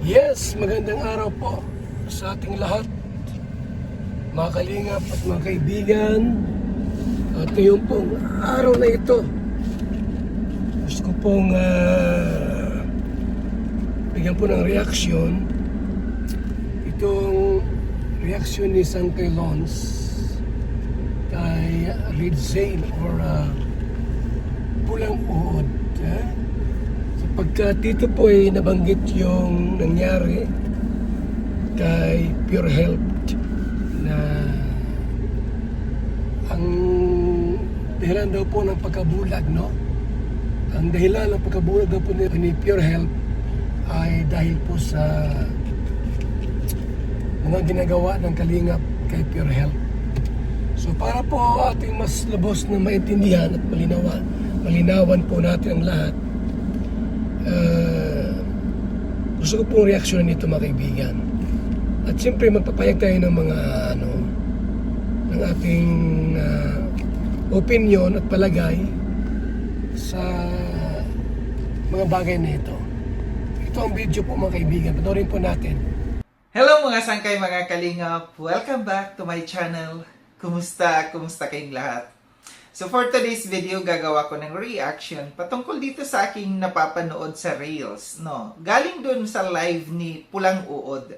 Yes, magandang araw po sa ating lahat, mga kalingap at mga kaibigan. At ngayon pong araw na ito, gusto ko pong bigyan po ng reaksyon. Itong reaksyon ni Sangkay Lons kay Reed Zane or Pulang Uod. Sapagkat dito po ay nabanggit yung nangyari kay Pure Health na ang dahilan daw po ng pagkabulag, no? Ang dahilan ng pagkabulag daw po ni Pure Health ay dahil po sa mga ginagawa ng kalingap kay Pure Health. So para po ating mas lubos na maintindihan at malinawan po natin ang lahat, gusto ko pong reaksyonan nito, mga kaibigan. At siyempre magpapayag tayo ng mga ng ating opinion at palagay sa mga bagay na ito. Ito ang video po, mga kaibigan. Panoorin po natin. Hello mga sangkay, mga kalingap! Welcome back to my channel. Kumusta kayong lahat? So for today's video, gagawa ko ng reaction patungkol dito sa aking napapanood sa Reels, no? Galing dun sa live ni Pulang Uod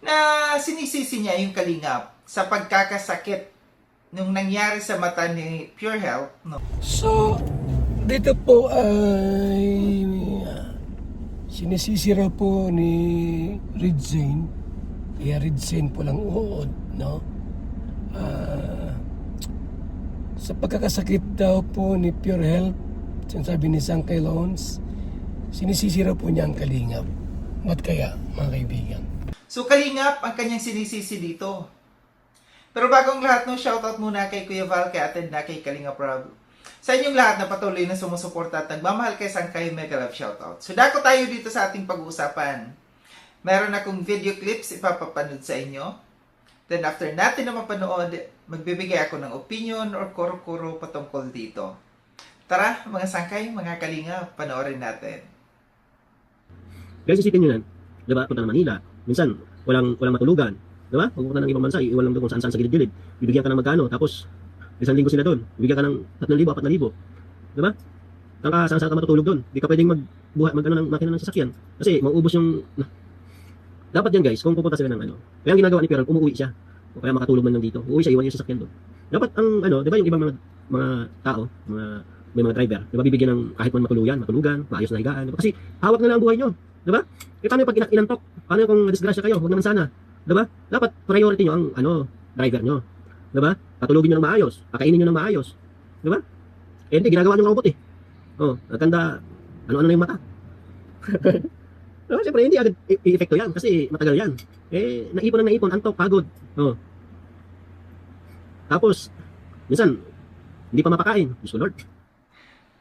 na sinisisi niya yung kalingap sa pagkakasakit nung nangyari sa mata ni Pure Health, no? So, dito po ay sinisisi raw po ni Reed Zane, kaya Reed Zane Pulang Uod, no? Sa pagkakasakit daw po ni Pure Health, sinasabi ni Sangkay Lons, sinisisi raw po niya ang kalingap. Ba't kaya, mga kaibigan? So kalingap ang kanyang sinisisi dito. Pero bagong lahat, no, shoutout muna kay Kuya Val, kay Ate na, kay Kalingap Rob. Sa inyong lahat na patuloy na sumusuporta at nagmamahal kay Sangkay, mega love shoutout. So dako tayo dito sa ating pag-uusapan. Meron akong video clips ipapapanood sa inyo. Then after natin na mapanood, magbibigay ako ng opinion or kuro-kuro patungkol dito. Tara, mga sangkay, mga kalinga, panoorin natin. Guys, isipin nyo yan, diba? Punta ng Manila, minsan, walang matulugan, diba? Pagpunta ng ibang bansa, iwan lang doon kung saan-saan sa gilid-gilid. Bibigyan ka ng magkano, tapos, isang linggo sila doon, bibigyan ka ng 3,000, 4,000, diba? Saan-saan ka matutulog doon. Di ka pwedeng mag-ano ng makina ng sasakyan. Kasi, mauubos yung... Dapat yan guys, kung pupunta sila ng kaya ang ginagawa ni Pure, umuwi siya. O kaya makatulog man lang dito. Uuwi siya, iwan yung sasakyan doon. Dapat ang di ba yung ibang mga tao, may mga driver, di ba bibigyan ng kahit man matulugan, maayos na higaan. Diba? Kasi hawak na lang ang buhay nyo. Di ba? E paano yung pag inantok? Paano yung kung madisgrasya kayo? Huwag naman sana. Di ba? Dapat priority nyo ang driver nyo. Di ba? Patulugin nyo ng maayos, pakainin nyo ng maayos. Di ba? Eh hindi, ginagawa nyo ng robot eh. Oh, nagkanda, ano-ano na yung mata. No, siyempre, hindi agad i-epekto yan kasi matagal yan. Eh, naipon, antok, pagod. Oh. Tapos, minsan, hindi pa mapakain. Diyos ko Lord.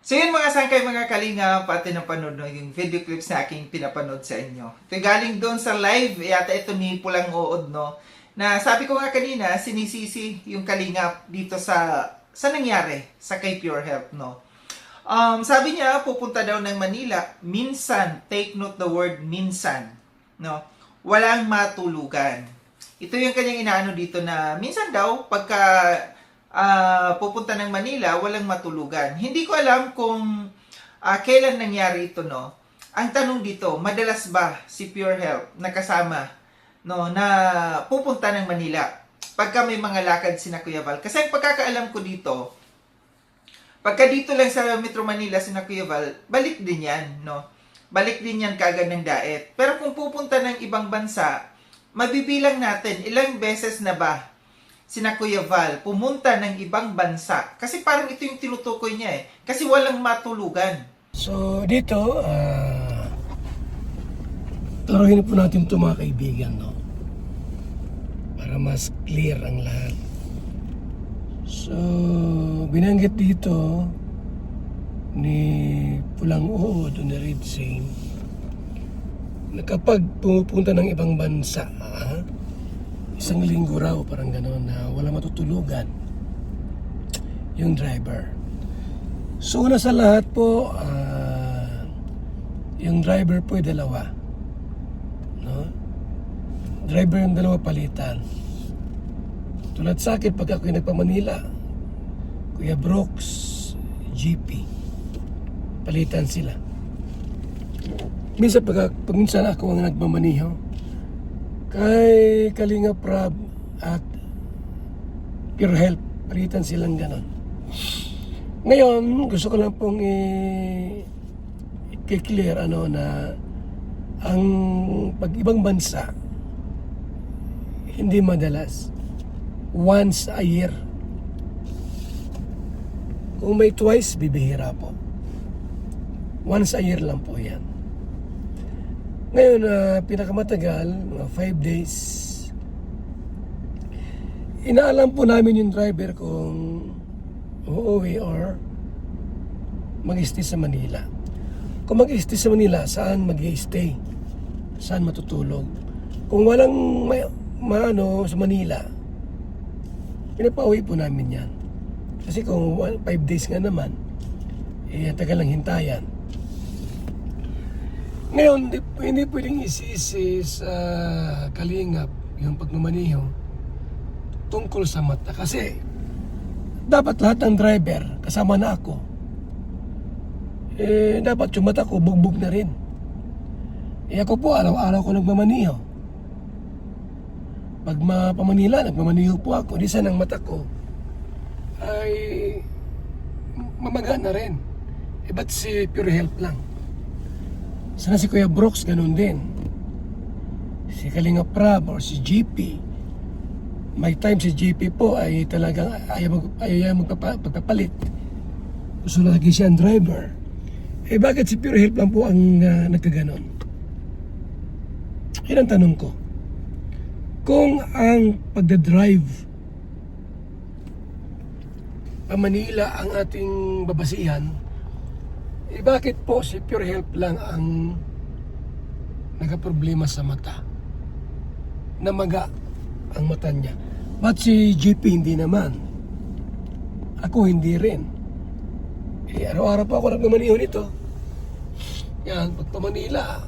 So yun mga sangkay, mga kalinga, pati na panood yung video clips na aking pinapanood sa inyo. Ito galing doon sa live, yata ito ni Pulang Uod, no? Na sabi ko nga kanina, sinisisi yung kalingap dito sa nangyari sa kay Pure Health, no? Sabi niya, pupunta daw ng Manila, minsan, take note the word minsan, no? Walang matulugan. Ito yung kanyang inaano dito na minsan daw, pagka pupunta ng Manila, walang matulugan. Hindi ko alam kung kailan nangyari ito, no? Ang tanong dito, madalas ba si Pure Health nakasama, no, na pupunta ng Manila pagka may mga lakad sina Kuya Val? Kasi ang pagkakaalam ko dito, pagka dito lang sa Metro Manila, sina Kuya Val, balik din yan, no? Balik din yan kaagad ng daet. Pero kung pupunta ng ibang bansa, mabibilang natin ilang beses na ba sina Kuya Val pumunta ng ibang bansa? Kasi parang ito yung tinutukoy niya eh. Kasi walang matulugan. So, dito, taruhin po natin ito, mga kaibigan, no? Para mas clear ang lahat. So, binanggit dito ni Pulang Uod o ni Reed Zane na kapag pumupunta ng ibang bansa, isang linggo raw, parang gano'n, na wala matutulugan yung driver. So una sa lahat po, yung driver po ay dalawa. driver yung dalawa palitan. Tulad sa akin, pag ako'y nagpa-Manila, Kuya Brooks, GP, palitan sila. Minsan minsan ako ang nagmamaniho, kay Kalinga Prab at Pure Health, palitan silang ganon. Ngayon, gusto ko lang pong i-clear na ang pag-ibang bansa hindi madalas, once a year. Kung may twice, bibihira po. Once a year lang po yan. Ngayon, pinakamatagal, mga 5 days, inaalam po namin yung driver kung uuwi or mag-stay sa Manila. Kung mag-stay sa Manila, saan mag-stay? Saan matutulog? Kung walang sa Manila, pinapauwi po namin yan. Kasi kung 5 days nga naman, tagal lang hintayan. Ngayon, hindi pwedeng isisi sa Kalingap yung pagmamaniho tungkol sa mata. Kasi dapat lahat ng driver, kasama na ako, dapat yung mata ko bugbog na rin. Ako po, araw-araw ko nagmamaniho. Pag pa-Manila, nagmamaniho po ako. Di sana ang mata ko ay mamaga na rin. Ba't si Pure Health lang? Sana si Kuya Brooks, ganun din. Si Kalinga Prab or si GP. May time si GP po ay talagang ayaw magpapalit. Gusto lagi siya ang driver. Bakit si Pure Health lang po ang nagkaganon? Yan ang tanong ko. Kung ang pagdadrive pa Manila ang ating babasihan, bakit po si Pure Health lang ang nagkaproblema sa mata? Namaga ang mata niya. Ba't si GP hindi naman? Ako hindi rin. Araw-araw po ako nagmamaniho nito. Yan, pag pa Manila,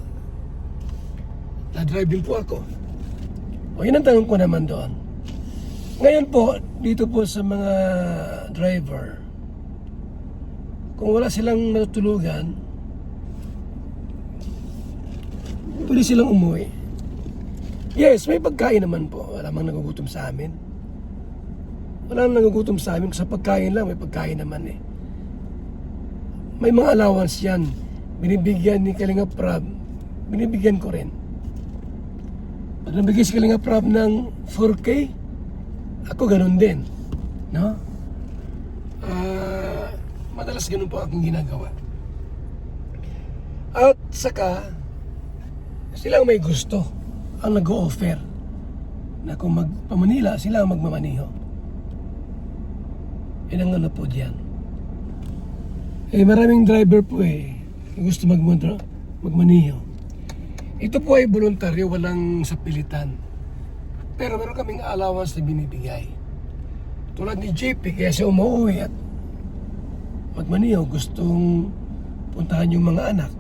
na-drive din po ako. O yun ang tanong ko naman doon. Ngayon po, dito po sa mga driver, kung wala silang matutulugan, pwede silang umuwi. Yes, may pagkain naman po. Wala mang nagugutom sa amin. Wala nang nagugutom sa amin. Sa pagkain lang, may pagkain naman eh. May mga allowance yan. Binibigyan ni Kalinga Prab. Binibigyan ko rin. Pag nabigay si Kalinga Prab ng 4K, ako ganun din. No? Madalas ganun po akong ginagawa. At saka, silang may gusto ang nag-o-offer na kung magpa-Manila, sila ang magmamaniho. Yan ang ano po diyan. Maraming driver po gusto magmaniho. Ito po ay voluntaryo, walang sapilitan. Pero meron kaming allowance na binibigay. Tulad ni JP, kaya siya umuwi at magmaniho, gustong puntahan yung mga anak.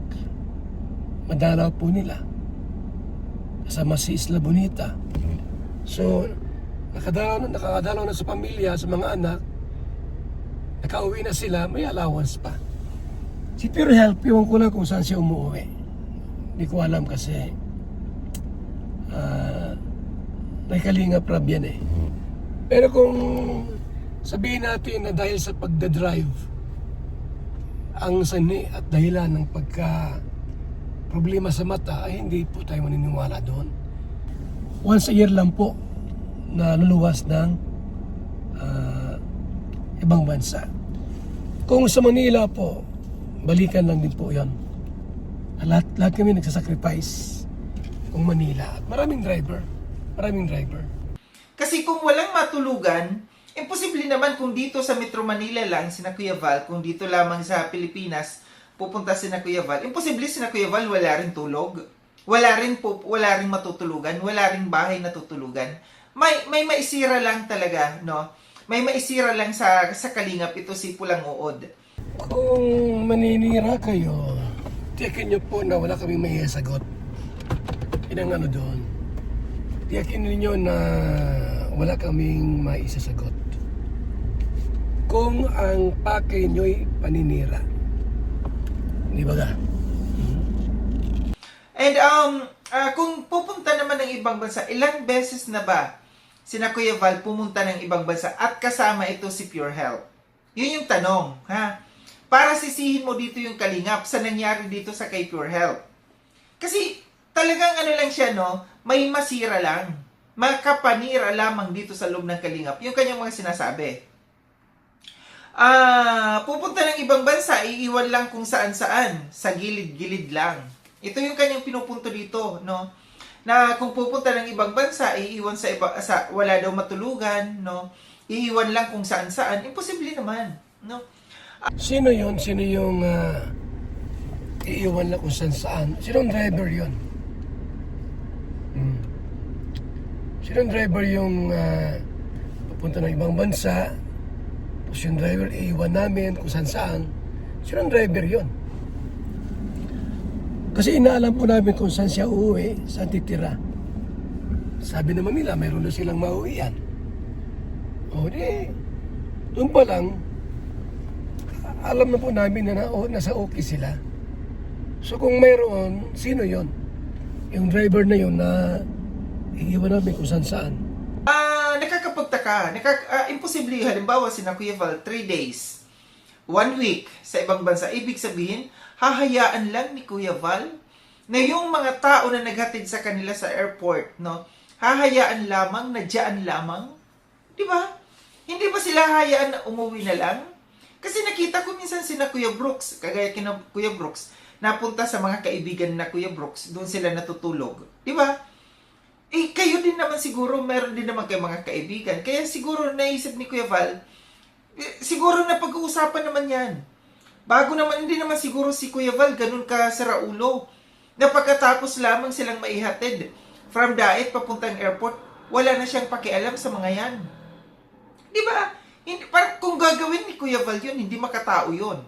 Madalaw po nila. Kasama si Isla Bonita. So, nakadalaw na sa pamilya, sa mga anak. Nakauwi na sila, may allowance pa. Si Pure Health, iwan ko lang kung saan siya umuwi. Hindi ko alam kasi may Kalinga Prab yan eh. Pero kung sabihin natin na dahil sa pagdadrive ang sani at dahilan ng pagka problema sa mata, ay hindi po tayo maniniwala doon. Once a year lang po na luluwas ng ibang bansa. Kung sa Manila po, balikan lang din po yan. Lahat kami nagsasacrifice kung Manila. At maraming driver. Kasi kung walang matulugan, imposible naman kung dito sa Metro Manila lang sina Kuya Val, kung dito lamang sa Pilipinas pupunta sina Kuya Val, imposible sina Kuya Val wala rin tulog. Wala rin matutulugan, wala rin bahay na tutulugan. May maisira lang talaga, no? May maisira lang sa Kalingap, ito si Pulang Uod. Kung maninira kayo, tiyakin nyo po na wala kaming may sagot. Yun ang ano doon. tiyakin ninyo na wala kaming maisasagot kung ang pakay nyo'y paninira. Di ba ga? And kung pupunta naman ng ibang bansa, ilang beses na ba sina Kuya Val pumunta ng ibang bansa at kasama ito si Pure Health? Yun yung tanong, ha? Para sisihin mo dito yung kalingap sa nangyari dito sa kay Pure Health. Kasi talagang ano lang siya, no? May masira lang. Makapanira lamang dito sa loob ng kalingap. Yung kanyang mga sinasabi. Pupunta ng ibang bansa, iiwan lang kung saan-saan. Sa gilid-gilid lang. Ito yung kanyang pinupunto dito, no? Na kung pupunta ng ibang bansa, iiwan sa wala daw matulugan, no? Iiwan lang kung saan-saan. Imposible naman, no? Sino yon? Sino yung iiwan lang kung saan? Sinong driver yon? Sinong driver yung pupunta ng ibang bansa, tapos yung driver iiwan namin kung saan? Sinong driver yon? Kasi inaalam po namin kung saan siya uuwi, saan titira. Sabi naman nila, mayroon na silang mauwian. O di, doon pa lang, alam na po namin na nasa okay sila. So kung mayroon, sino yon? Yung driver na yon na iiwan namin kung saan. Nakakapagtaka. Imposible. Halimbawa, sina Kuya Val, 3 days, 1 week sa ibang bansa. Ibig sabihin, hahayaan lang ni Kuya Val na yung mga tao na naghatid sa kanila sa airport, no? Hahayaan lamang na dyan lamang. Di ba? Hindi ba sila hahayaan na umuwi na lang? Kasi nakita ko minsan sina Kuya Brooks, kagaya kina Kuya Brooks, napunta sa mga kaibigan na Kuya Brooks, doon sila natutulog. Di ba? Kayo din naman siguro, meron din naman kayo mga kaibigan. Kaya siguro naisip ni Kuya Val, siguro na pag-uusapan naman yan. Bago naman, hindi naman siguro si Kuya Val ganun ka sa Raulo, na pagkatapos lamang silang maihatid from Daet papuntang airport, wala na siyang pakialam sa mga yan. Di ba? Parang kung gagawin ni Kuya Val yun, hindi makatao yun.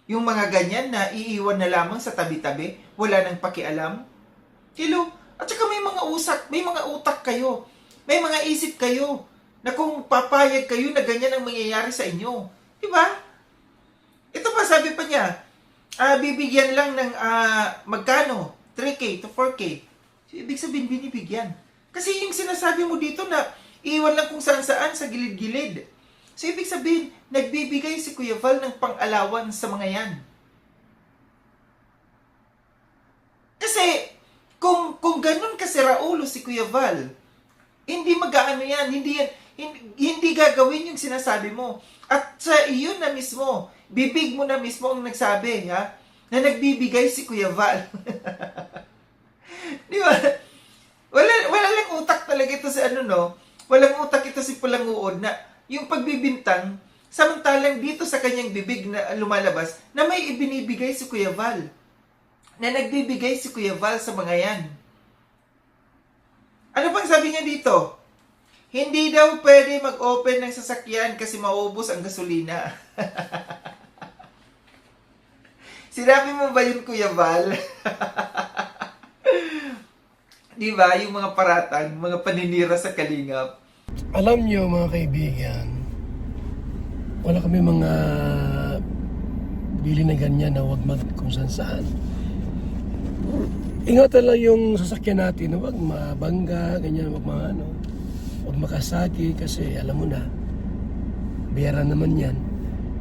Yung mga ganyan na iiwan na lamang sa tabi-tabi, wala nang pakialam. Hello? At saka may mga utak kayo. May mga isip kayo na kung papayag kayo na ganyan ang mangyayari sa inyo. Di ba? Ito pa, sabi pa niya, bibigyan lang ng magkano? 3K to 4K. So, ibig sabihin, binibigyan. Kasi yung sinasabi mo dito na iwan lang kung saan-saan sa gilid-gilid. So, ibig sabihin, nagbibigay si Kuya Val ng pang-alawan sa mga yan. Kasi, kung ganun kasi Raulo si Kuya Val, hindi mag-aano yan, hindi gagawin yung sinasabi mo. At sa iyo na mismo, bibig mo na mismo ang nagsabi, ha? Na nagbibigay si Kuya Val. Di ba? Wala lang utak talaga ito si walang utak ito si Pulanguod na yung pagbibintang, samantalang dito sa kanyang bibig na lumalabas, na may ibinibigay si Kuya Val. Na nagbibigay si Kuya Val sa mga yan. Ano pang sabi niya dito? Hindi daw pwede mag-open ng sasakyan kasi maubos ang gasolina. Sinabi mo ba yun, Kuya Val? Di ba? Yung mga paratang, mga paninira sa kalingap. Alam niyo mga kaibigan, wala kami mga bili na ganyan na huwag kung saan. Ingatan lang yung sasakyan natin, huwag mabangga, ganyan, huwag makasagi kasi alam mo na, bayaran naman yan.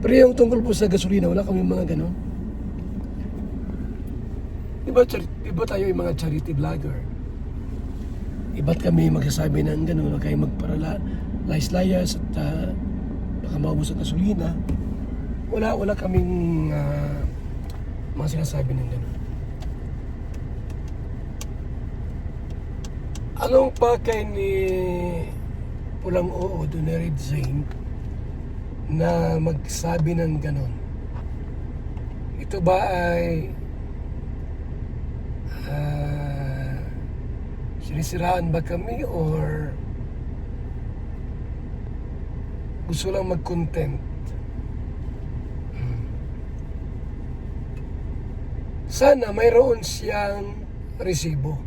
Pero yung tungkol po sa gasolina, wala kami mga ganon. Iba tayo yung mga charity vlogger. Iba't kami magsasabi ng gano'n, huwag kayo magparalayas at baka maubos ang gasolina. Wala kaming mga sinasabi ng gano'n. Anong pakay ni Pulang Oo, ni Red Zane na magsabi ng gano'n? Ito ba ay sinisiraan ba kami or gusto lang mag-content? Sana mayroon siyang resibo.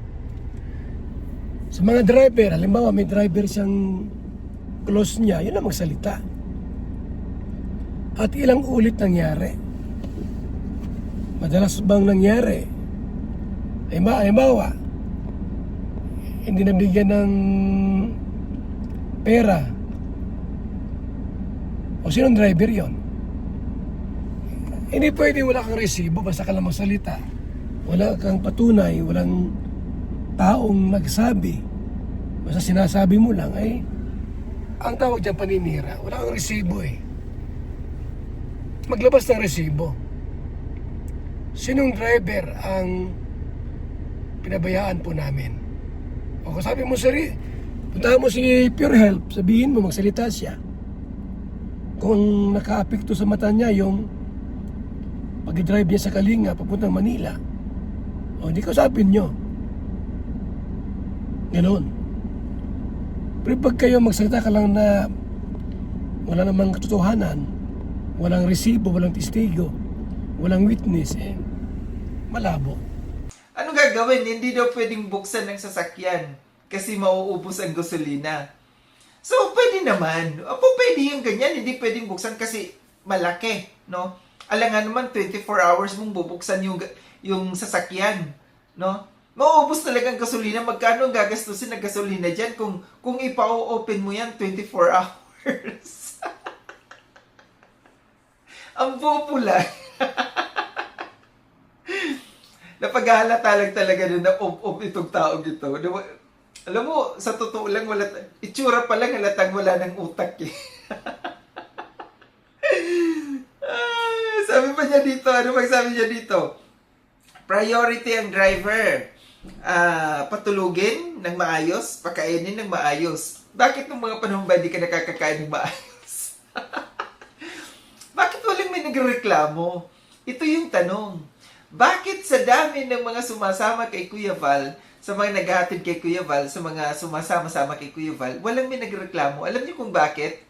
Sa mga driver, halimbawa may driver siyang close niya, yun ang magsalita. At ilang ulit nangyari. Madalas bang nangyari? Halimbawa, hindi nabigyan ng pera. O sinong driver yon? Hindi pwede wala kang resibo basta ka lang magsalita. Wala kang patunay, walang taong nagsabi. Basta sinasabi mo lang ay ang tawag dyan paninira. Wala kang resibo eh. Maglabas ng resibo. Sinong driver ang pinabayaan po namin? O kung sabi mo, puntahan mo si Pure Health, sabihin mo, magsalita siya. Kung naka-apekto sa mata niya yung pag-drive niya sa Kalinga papuntang Manila, o hindi ko sabihin nyo. Ganon. Pero pag kayo magsalita ka lang na wala namang katotohanan, walang resibo, walang testigo, walang witness, malabo. Ano gagawin? Hindi daw pwedeng buksan ng sasakyan kasi mauubos ang gasolina. So, pwede naman. Pwede yung ganyan. Hindi pwedeng buksan kasi malaki, no? Alangan naman, 24 hours mong bubuksan yung sasakyan, no? Mauubos talaga ang gasolina. Magkano ang gagastusin ng gasolina dyan kung ipa-open mo yan 24 hours? Ang pupula. Napaghalata lang talaga doon na itong taong ito. Alam mo, sa totoo lang, itsura pa lang halatang wala ng utak eh. Sabi pa niya dito, ano magsabi niya dito? Priority ang driver. Patulugin ng maayos, pakainin ng maayos. Bakit nung mga panahon ba hindi ka nakakakain ng maayos? Bakit walang may nagreklamo? Ito yung tanong. Bakit sa dami ng mga sumasama kay Kuya Val, sa mga naghahatid kay Kuya Val, sa mga sumasama-sama kay Kuya Val, walang may nagreklamo? Alam niyo kung bakit?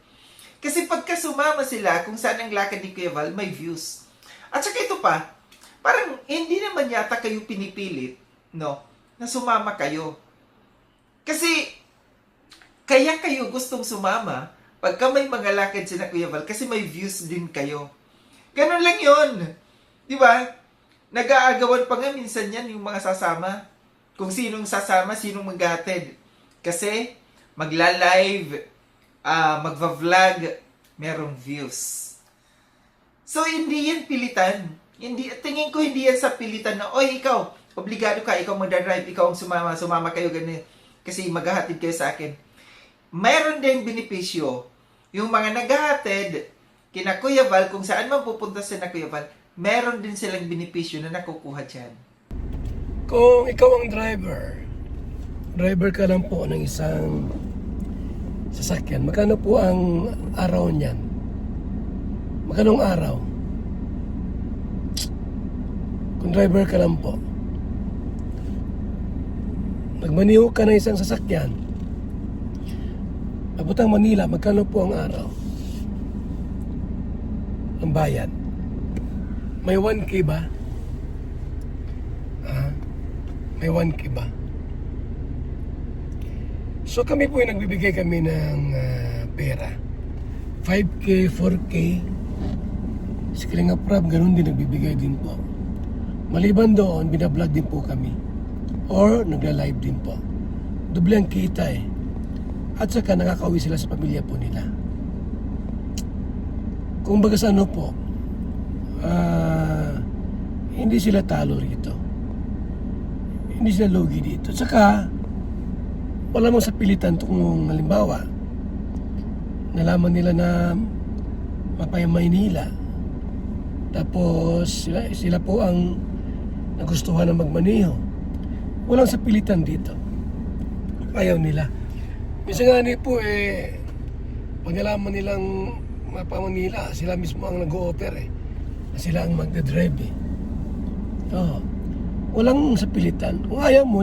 Kasi pagka sumama sila kung saan ang lakad ni Kuya Val, may views. At saka ito pa, parang hindi naman yata kayo pinipilit, no, na sumama kayo. Kasi, kaya kayo gustong sumama pagka may mga lakad sila Kuya Val kasi may views din kayo. Ganun lang yon, di ba? Nag-aagawan pa nga minsan yan yung mga sasama. Kung sinong sasama, sinong maghatid. Kasi magla-live, magva-vlog, merong views. So, hindi yan pilitan. Tingin ko hindi yan sa pilitan na, oy, ikaw, obligado ka, ikaw magdadrive, ikaw ang sumama kayo ganun. Kasi maghahatid kayo sa akin. Mayroon din benepisyo. Yung mga naghahatid, kina Kuya Val, kung saan man pupunta sila Kuya Val, meron din silang benepisyo na nakukuha dyan. Kung ikaw ang driver ka lang po ng isang sasakyan, magkano po ang araw niyan? Magkano ang araw? Kung driver ka lang po, nagmaniho ka ng isang sasakyan, papuntang Manila, magkano po ang araw? Ang bayad? May 1K ba? May 1K ba? So kami po yung nagbibigay kami ng pera. 5K, 4K. Si Kalinga Prab, ganun din nagbibigay din po. Maliban doon, binablog din po kami. Or nagla-live din po. Doble ang kita eh. At saka nakakauwi sila sa pamilya po nila. Kung baga sa ano po, hindi sila talo rito. Hindi sila lugi dito. Saka, wala mong sa pilitan kung halimbawa, nalaman nila na mapay Maynila. Tapos, sila po ang nagustuhan na magmaneho. Walang sa pilitan dito. Ayaw nila. Minsan nga po pag nalaman nilang mapa Manila, sila mismo ang nag-o-offer na sila ang magdadrive Oo. Walang sa pilitan. Kung ayaw mo,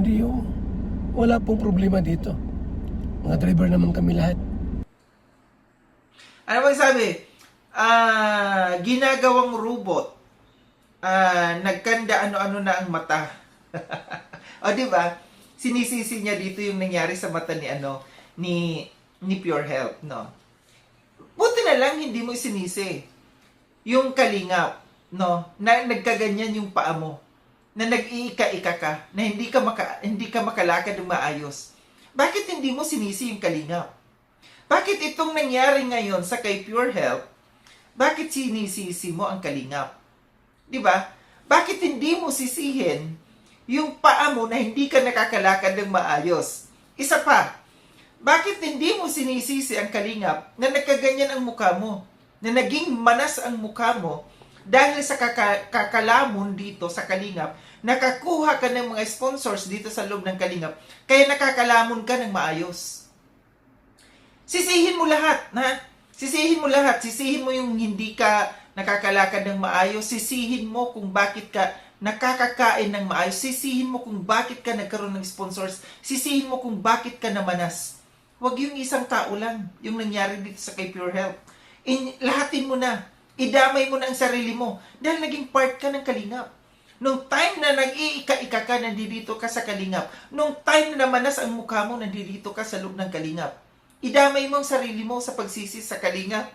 wala pong problema dito. Mga driver naman kami lahat. Ano bang sabi? Ginagawang robot. Nagkanda ano-ano na ang mata. O, di ba? sinisisi niya dito yung nangyari sa mata ni Pure Health, no? Buti na lang hindi mo sinisi yung kalingap, no? Na nagkaganyan yung paa mo, na nag-iika-ika ka, na hindi ka makalakad ng maayos. Bakit hindi mo sinisi yung kalingap? Bakit itong nangyari ngayon sa kay Pure Health, bakit sinisisi mo ang kalingap? 'Di ba? Bakit hindi mo sisihin yung paa mo na hindi ka nakakalakad ng maayos? Isa pa, bakit hindi mo sinisisi ang kalingap na nagkaganyan ang mukha mo? Na naging manas ang mukha mo dahil sa kakalamon dito sa kalingap, nakakuha ka ng mga sponsors dito sa loob ng kalingap, kaya nakakalamon ka ng maayos. Sisihin mo lahat, ha? Sisihin mo lahat. Sisihin mo yung hindi ka nakakalakad ng maayos. Sisihin mo kung bakit ka nakakakain ng maayos. Sisihin mo kung bakit ka nagkaroon ng sponsors. Sisihin mo kung bakit ka namanas. Huwag yung isang tao lang, yung nangyari dito sa kay Pure Health. Lahatin mo na. Idamay mo na ang sarili mo. Dahil naging part ka ng kalingap. Nung time na nag-iika-ika ka, nandito ka sa kalingap. Nung time na namanas ang mukha mo, nandito ka sa loob ng kalingap. Idamay mo ang sarili mo sa pagsisi sa kalingap.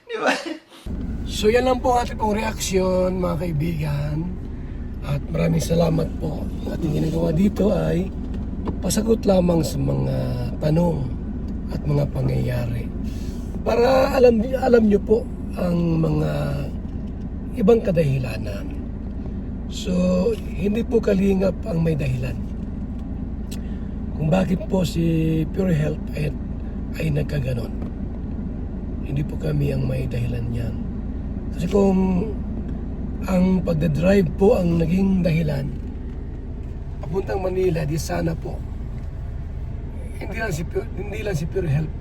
Di ba? So yan lang po ating pong reaksyon mga kaibigan. At maraming salamat po. Ang ating ginagawa dito ay pasagot lamang sa mga tanong at mga pangyayari. Para alam nyo po ang mga ibang kadahilanan. So hindi po kalingap ang may dahilan kung bakit po si Pure Health ay nagkaganon. Hindi po kami ang may dahilan niyan. Kasi kung ang pagdadrive po ang naging dahilan papuntang Manila, di sana po hindi lang si Pure Health,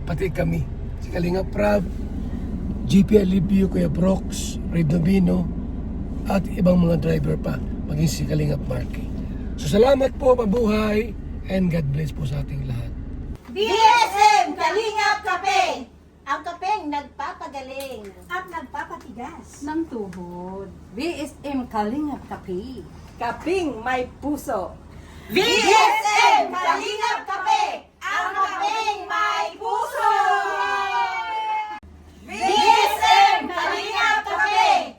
pati kami, si Kalingap Rab, GP Alibio, Kuya Brox, Red Novino, at ibang mga driver pa, maging si Kalingap Marky. So salamat po, mabuhay, and God bless po sa ating lahat. BSM Kalingap Kape! Ang kapeng nagpapagaling at nagpapatigas ng tuhod. BSM Kalingap Kape. Kaping may puso. BSM Kalingap Kape! Ang kapeng may puso! BSM Kalingap Kape!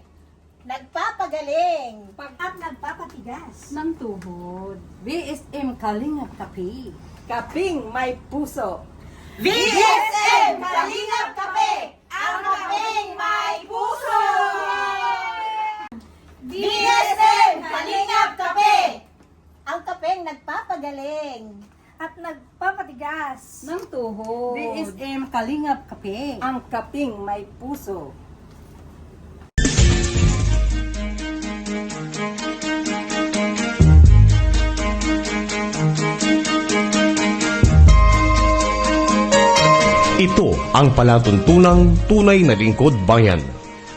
Nagpapagaling at nagpapatigas ng tuhod. BSM Kalingap Kape. Kaping may puso. BSM Kalingap Kape! Ang kapeng may puso! BSM Kalingap Kape! Ang kapeng nagpapagaling at nagpapatigas Ng tuhod. BSM Kalingap Kape. Ang kaping may puso. Ito ang palatuntunang tunay na lingkod bayan.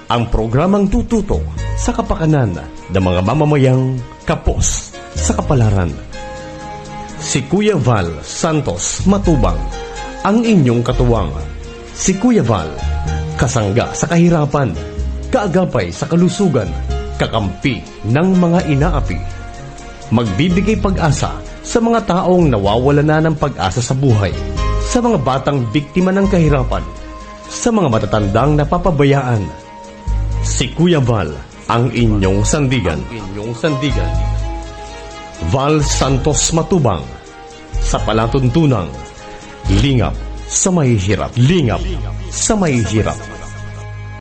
Ang programang tututok sa kapakanan ng mga mamamayang kapos sa kapalaran. Si Kuya Val Santos Matubang, ang inyong katuwang. Si Kuya Val, kasangga sa kahirapan, kaagapay sa kalusugan, kakampi ng mga inaapi. Magbibigay pag-asa sa mga taong nawawala na ng pag-asa sa buhay, sa mga batang biktima ng kahirapan, sa mga matatandang napapabayaan. Si Kuya Val, ang inyong sandigan. Val Santos Matubang, sa palatuntunang lingap sa mahihirap.